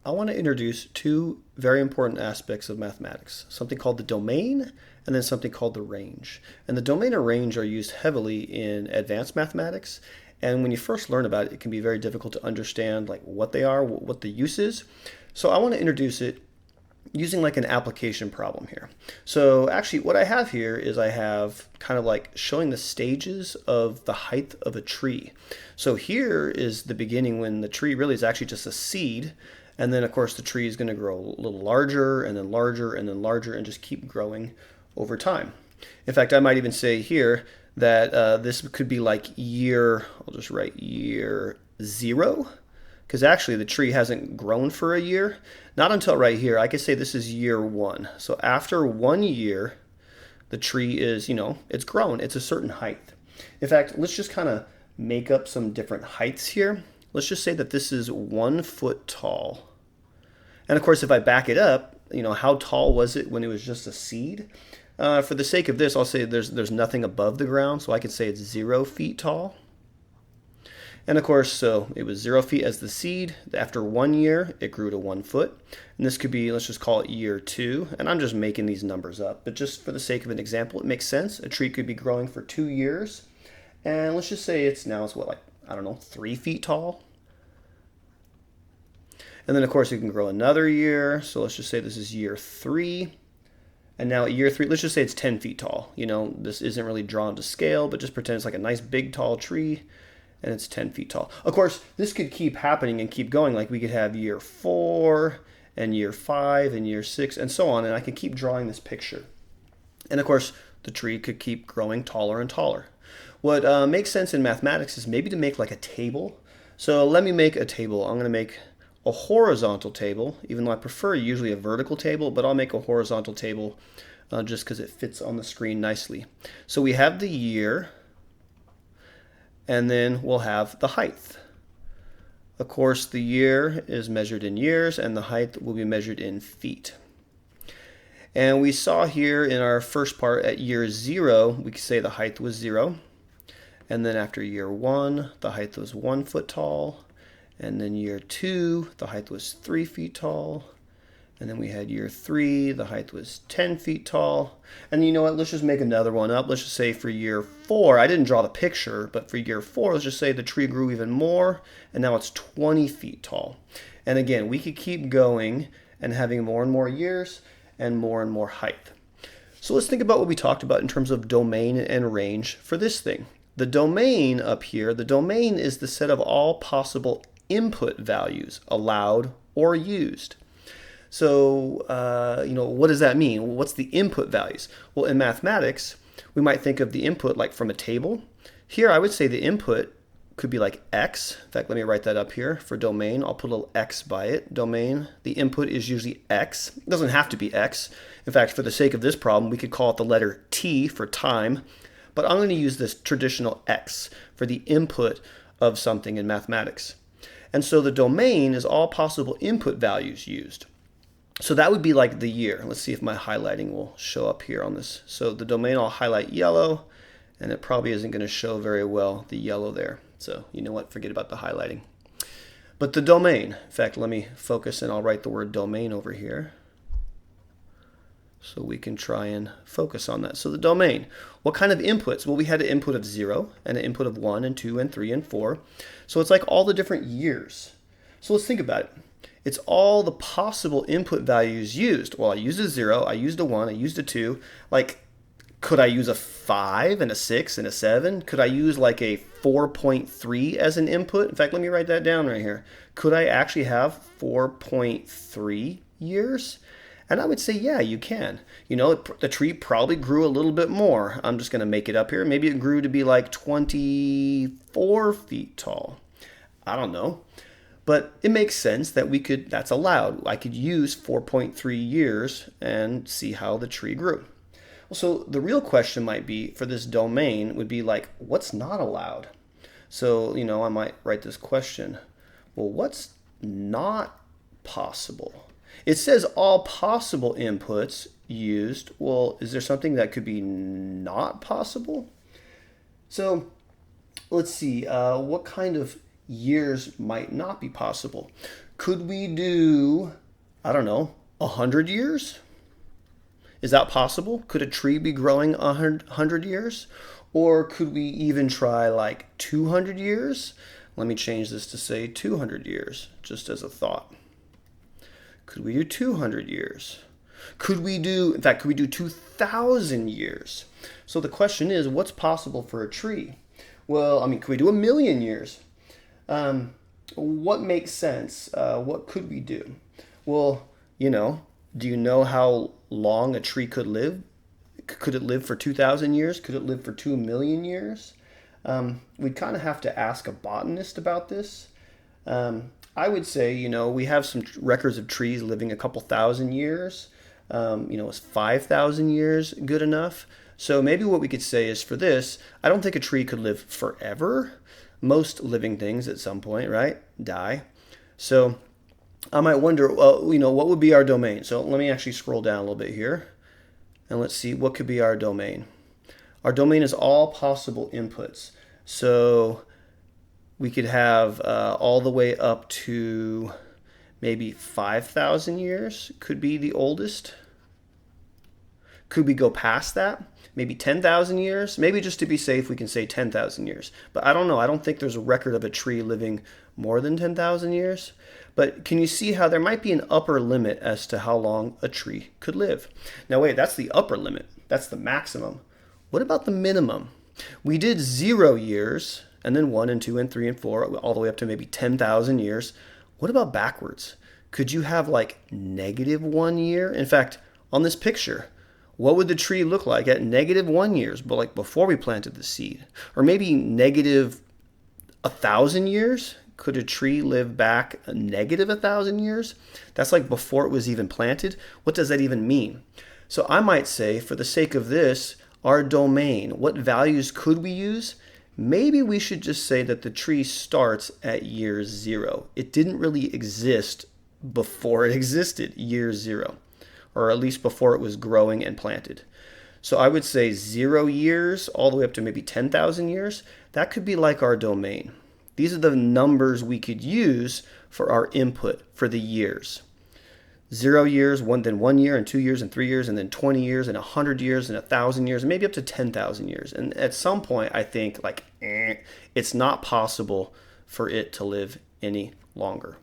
I want to introduce two very important aspects of mathematics, something called the domain and then something called the range. And the domain and range are used heavily in advanced mathematics. And when you first learn about it, it can be very difficult to understand like what they are, what the use is. So I want to introduce it using like an application problem here. So actually what I have here is I have kind of like showing the stages of the height of a tree. So here is the beginning when the tree really is actually just a seed. And then of course the tree is going to grow a little larger and then larger and then larger and just keep growing over time. In fact, I might even say here that this could be like year, I'll just write year 0, because actually the tree hasn't grown for a year. Not until right here. I could say this is year 1. So after 1 year, the tree is, it's grown. It's a certain height. In fact, let's just kind of make up some different heights here. Let's just say that this is 1 foot tall. And of course, if I back it up, how tall was it when it was just a seed? For the sake of this, I'll say there's nothing above the ground, so I could say it's 0 feet tall. And of course, so it was 0 feet as the seed. After 1 year, it grew to 1 foot. And this could be, let's just call it year 2. And I'm just making these numbers up, but just for the sake of an example, it makes sense. A tree could be growing for 2 years. And let's just say it's what, like, I don't know, 3 feet tall. And then of course it can grow another year. So let's just say this is year 3. And now at year 3, let's just say it's 10 feet tall. This isn't really drawn to scale, but just pretend it's like a nice big tall tree. And it's 10 feet tall. Of course, this could keep happening and keep going. Like we could have year 4 and year 5 and year 6 and so on. And I can keep drawing this picture. And of course, the tree could keep growing taller and taller. What makes sense in mathematics is maybe to make like a table. So let me make a table. I'm going to make a horizontal table, even though I prefer usually a vertical table, but I'll make a horizontal table just because it fits on the screen nicely. So we have the year, and then we'll have the height. Of course, the year is measured in years, and the height will be measured in feet. And we saw here in our first part at year 0, we could say the height was 0. And then after year 1, the height was 1 foot tall. And then year 2, the height was 3 feet tall. And then we had year 3, the height was 10 feet tall. And you know what, let's just make another one up. Let's just say for year 4, I didn't draw the picture, but for year 4, let's just say the tree grew even more, and now it's 20 feet tall. And again, we could keep going and having more and more years and more height. So let's think about what we talked about in terms of domain and range for this thing. The domain up here, the domain is the set of all possible input values allowed or used. So, what does that mean? What's the input values? Well, in mathematics, we might think of the input like from a table. Here, I would say the input could be like x. In fact, let me write that up here for domain. I'll put a little x by it. Domain, the input is usually x. It doesn't have to be x. In fact, for the sake of this problem, we could call it the letter t for time. But I'm going to use this traditional x for the input of something in mathematics. And so the domain is all possible input values used. So that would be like the year. Let's see if my highlighting will show up here on this. So the domain, I'll highlight yellow, and it probably isn't going to show very well the yellow there. So you know what, forget about the highlighting. But the domain, in fact, let me focus and I'll write the word domain over here so we can try and focus on that. So the domain, what kind of inputs? Well, we had an input of 0 and an input of 1 and 2 and 3 and 4. So it's like all the different years. So let's think about it. It's all the possible input values used. Well, I used a 0, I used a 1, I used a 2. Like, could I use a 5 and a 6 and a 7? Could I use like a 4.3 as an input? In fact, let me write that down right here. Could I actually have 4.3 years? And I would say, yeah, you can. The tree probably grew a little bit more. I'm just going to make it up here. Maybe it grew to be like 24 feet tall. I don't know. But it makes sense that that's allowed. I could use 4.3 years and see how the tree grew. Well, so the real question might be for this domain would be like, what's not allowed? So, I might write this question. Well, what's not possible? It says all possible inputs used. Well, is there something that could be not possible? So let's see, what kind of years might not be possible? Could we do, I don't know, 100 years? Is that possible? Could a tree be growing 100 years? Or could we even try like 200 years? Let me change this to say 200 years, just as a thought. Could we do 200 years? In fact, could we do 2,000 years? So the question is, what's possible for a tree? Well, I mean, could we do 1,000,000 years? What makes sense? What could we do? Well, do you know how long a tree could live? Could it live for 2,000 years? Could it live for 2,000,000 years? We'd kind of have to ask a botanist about this. I would say, we have some records of trees living a couple thousand years. Is 5,000 years good enough? So maybe what we could say is for this, I don't think a tree could live forever. Most living things at some point, right, die. So I might wonder, well, what would be our domain? So let me actually scroll down a little bit here. And let's see, what could be our domain? Our domain is all possible inputs. So we could have all the way up to maybe 5,000 years could be the oldest. Could we go past that? Maybe 10,000 years? Maybe just to be safe, we can say 10,000 years. But I don't know. I don't think there's a record of a tree living more than 10,000 years. But can you see how there might be an upper limit as to how long a tree could live? Now wait, that's the upper limit. That's the maximum. What about the minimum? We did 0 years, and then 1 and 2 and 3 and 4, all the way up to maybe 10,000 years. What about backwards? Could you have like -1 year? In fact, on this picture, what would the tree look like at -1 years, but like before we planted the seed? Or maybe -1,000 years? Could a tree live back a -1,000 years? That's like before it was even planted. What does that even mean? So I might say, for the sake of this, our domain, what values could we use? Maybe we should just say that the tree starts at year 0. It didn't really exist before it existed, year 0, or at least before it was growing and planted. So I would say 0 years all the way up to maybe 10,000 years. That could be like our domain. These are the numbers we could use for our input for the years. 0 years, then 1 year, and 2 years, and 3 years, and then 20 years, and 100 years, and 1,000 years, and maybe up to 10,000 years. And at some point, I think it's not possible for it to live any longer.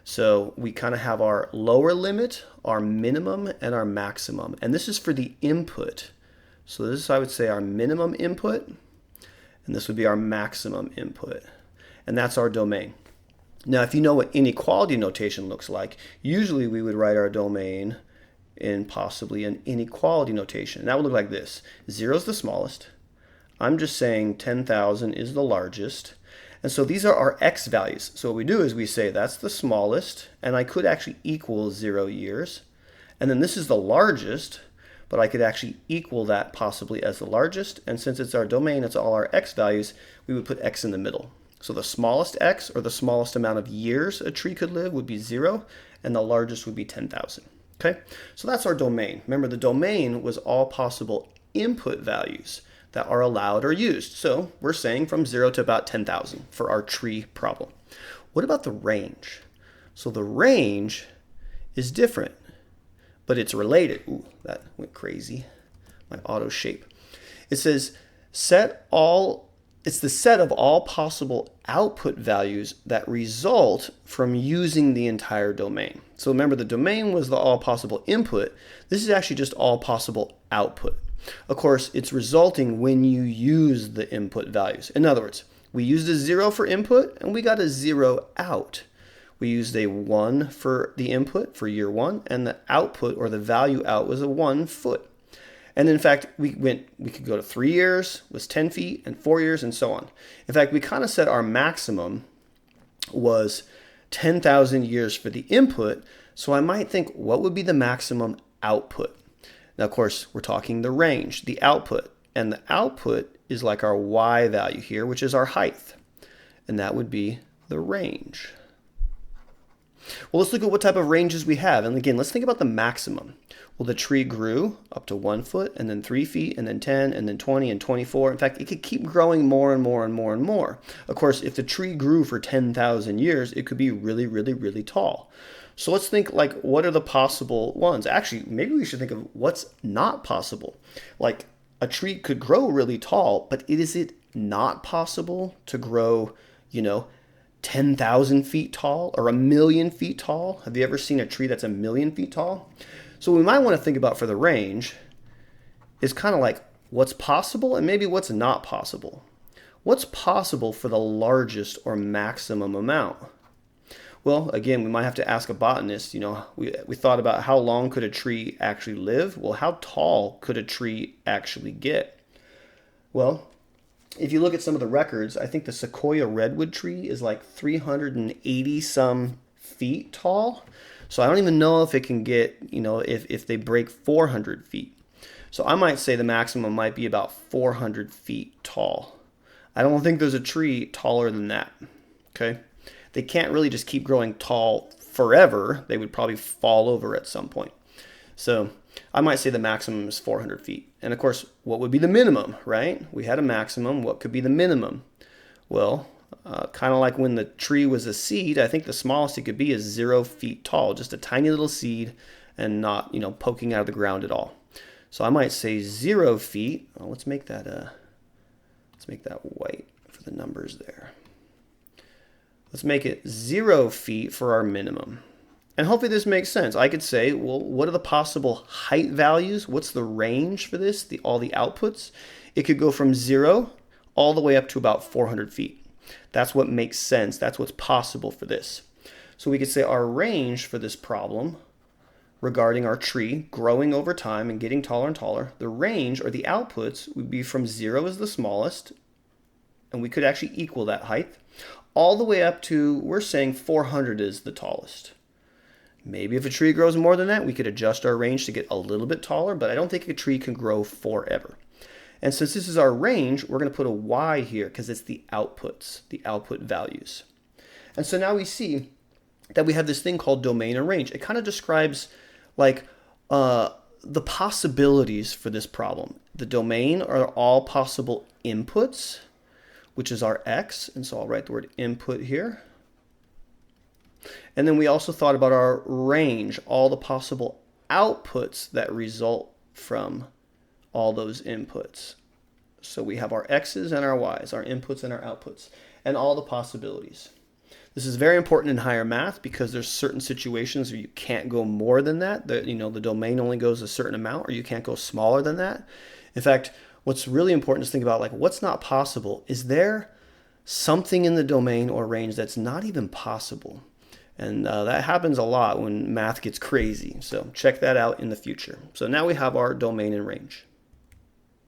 So we kind of have our lower limit, our minimum, and our maximum. And this is for the input. So this is, I would say, our minimum input, and this would be our maximum input. And that's our domain. Now, if you know what inequality notation looks like, usually we would write our domain in possibly an inequality notation. And that would look like this. 0 is the smallest. I'm just saying 10,000 is the largest. And so these are our x values. So what we do is we say that's the smallest, and I could actually equal 0 years. And then this is the largest, but I could actually equal that possibly as the largest. And since it's our domain, it's all our x values, we would put x in the middle. So the smallest x, or the smallest amount of years a tree could live, would be 0, and the largest would be 10,000. Okay, so that's our domain. Remember, the domain was all possible input values that are allowed or used. So we're saying from 0 to about 10,000 for our tree problem. What about the range? So the range is different, but it's related. Ooh, that went crazy. My auto shape. It says it's the set of all possible output values that result from using the entire domain. So remember, the domain was the all possible input. This is actually just all possible output. Of course, it's resulting when you use the input values. In other words, we used a 0 for input and we got a 0 out. We used a 1 for the input for year 1, and the output, or the value out, was a 1 foot. And in fact, we could go to 3 years, was 10 feet, and 4 years, and so on. In fact, we kind of said our maximum was 10,000 years for the input. So I might think, what would be the maximum output? Now, of course, we're talking the range, the output. And the output is like our y value here, which is our height. And that would be the range. Well, let's look at what type of ranges we have. And again, let's think about the maximum. Well, the tree grew up to 1 foot and then 3 feet and then 10 and then 20 and 24. In fact, it could keep growing more and more and more and more. Of course, if the tree grew for 10,000 years, it could be really, really, really tall. So let's think like, what are the possible ones? Actually, maybe we should think of what's not possible. Like a tree could grow really tall, but is it not possible to grow, 10,000 feet tall or 1,000,000 feet tall? Have you ever seen a tree that's 1,000,000 feet tall? So what we might want to think about for the range is kind of like what's possible and maybe what's not possible. What's possible for the largest or maximum amount? Well, again, we might have to ask a botanist. We thought about how long could a tree actually live? Well, how tall could a tree actually get? Well, if you look at some of the records, I think the Sequoia redwood tree is like 380 some feet tall. So I don't even know if it can get, if they break 400 feet. So I might say the maximum might be about 400 feet tall. I don't think there's a tree taller than that. Okay. They can't really just keep growing tall forever. They would probably fall over at some point. So I might say the maximum is 400 feet. And of course, what would be the minimum, right? We had a maximum. What could be the minimum? Well, kind of like when the tree was a seed, I think the smallest it could be is 0 feet tall, just a tiny little seed and not, poking out of the ground at all. So I might say 0 feet. Oh, let's make that white for the numbers there. Let's make it 0 feet for our minimum. And hopefully this makes sense. I could say, well, what are the possible height values? What's the range for this, all the outputs? It could go from 0 all the way up to about 400 feet. That's what makes sense. That's what's possible for this. So we could say our range for this problem regarding our tree growing over time and getting taller and taller, the range or the outputs would be from 0 as the smallest, and we could actually equal that height, all the way up to, we're saying 400 is the tallest. Maybe if a tree grows more than that, we could adjust our range to get a little bit taller, but I don't think a tree can grow forever. And since this is our range, we're going to put a Y here because it's the outputs, the output values. And so now we see that we have this thing called domain and range. It kind of describes like the possibilities for this problem. The domain are all possible inputs, which is our X. And so I'll write the word input here. And then we also thought about our range, all the possible outputs that result from all those inputs. So we have our X's and our Y's, our inputs and our outputs, and all the possibilities. This is very important in higher math because there's certain situations where you can't go more than that. The domain only goes a certain amount, or you can't go smaller than that. In fact, what's really important is to think about like what's not possible. Is there something in the domain or range that's not even possible? And that happens a lot when math gets crazy. So check that out in the future. So now we have our domain and range.